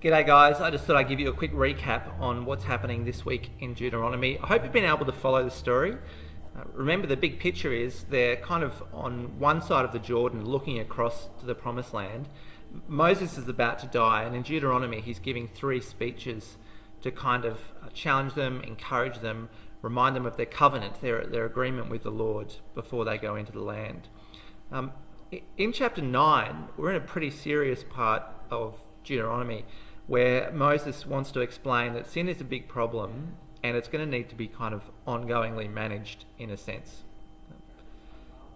G'day guys, I just thought I'd give you a quick recap on what's happening this week in Deuteronomy. I hope you've been able to follow the story. Remember, the big picture is they're kind of on one side of the Jordan looking across to the promised land. Moses is about to die, and in Deuteronomy he's giving 3 speeches to kind of challenge them, encourage them, remind them of their covenant, their agreement with the Lord before they go into the land. In chapter 9, we're in a pretty serious part of Deuteronomy where Moses wants to explain that sin is a big problem and it's going to need to be kind of ongoingly managed in a sense.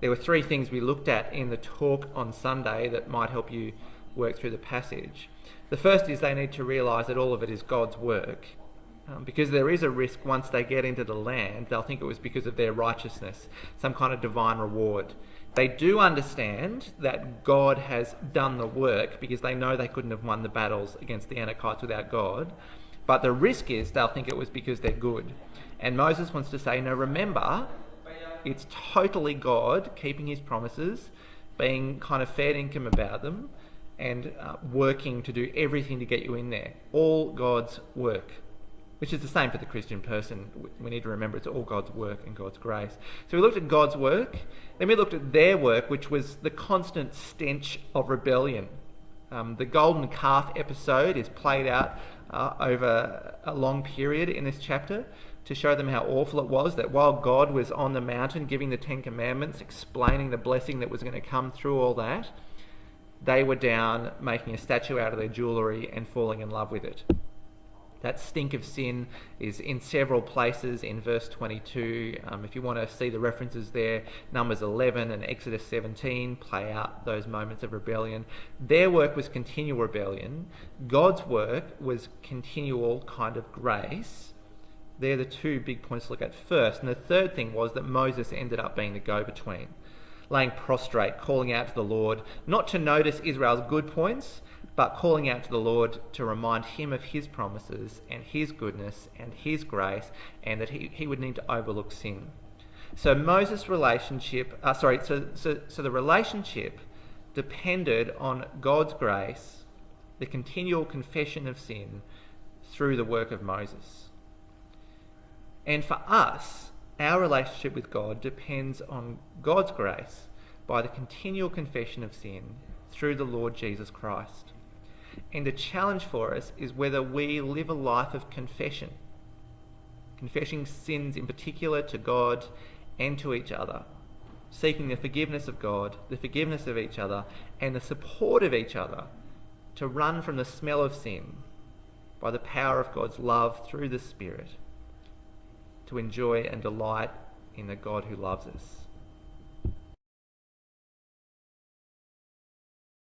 There were 3 things we looked at in the talk on Sunday that might help you work through the passage. The first is they need to realise that all of it is God's work, because there is a risk once they get into the land, they'll think it was because of their righteousness, some kind of divine reward. They do understand that God has done the work because they know they couldn't have won the battles against the Anakites without God. But the risk is they'll think it was because they're good. And Moses wants to say, no, remember, it's totally God keeping his promises, being kind of fair income about them, and working to do everything to get you in there. All God's work. Which is the same for the Christian person. We need to remember it's all God's work and God's grace. So we looked at God's work, then we looked at their work, which was the constant stench of rebellion. The golden calf episode is played out over a long period in this chapter to show them how awful it was that while God was on the mountain giving the 10 Commandments, explaining the blessing that was going to come through all that, they were down making a statue out of their jewellery and falling in love with it. That stink of sin is in several places in verse 22. If you want to see the references there, Numbers 11 and Exodus 17 play out those moments of rebellion. Their work was continual rebellion. God's work was continual kind of grace. They're the 2 big points to look at first. And the third thing was that Moses ended up being the go-between, laying prostrate, calling out to the Lord, not to notice Israel's good points, but calling out to the Lord to remind him of his promises and his goodness and his grace, and that he would need to overlook sin. So Moses' relationship, so the relationship depended on God's grace, the continual confession of sin through the work of Moses. And for us, our relationship with God depends on God's grace by the continual confession of sin through the Lord Jesus Christ. And the challenge for us is whether we live a life of confession, confessing sins in particular to God and to each other, seeking the forgiveness of God, the forgiveness of each other, and the support of each other to run from the smell of sin by the power of God's love through the Spirit, to enjoy and delight in the God who loves us.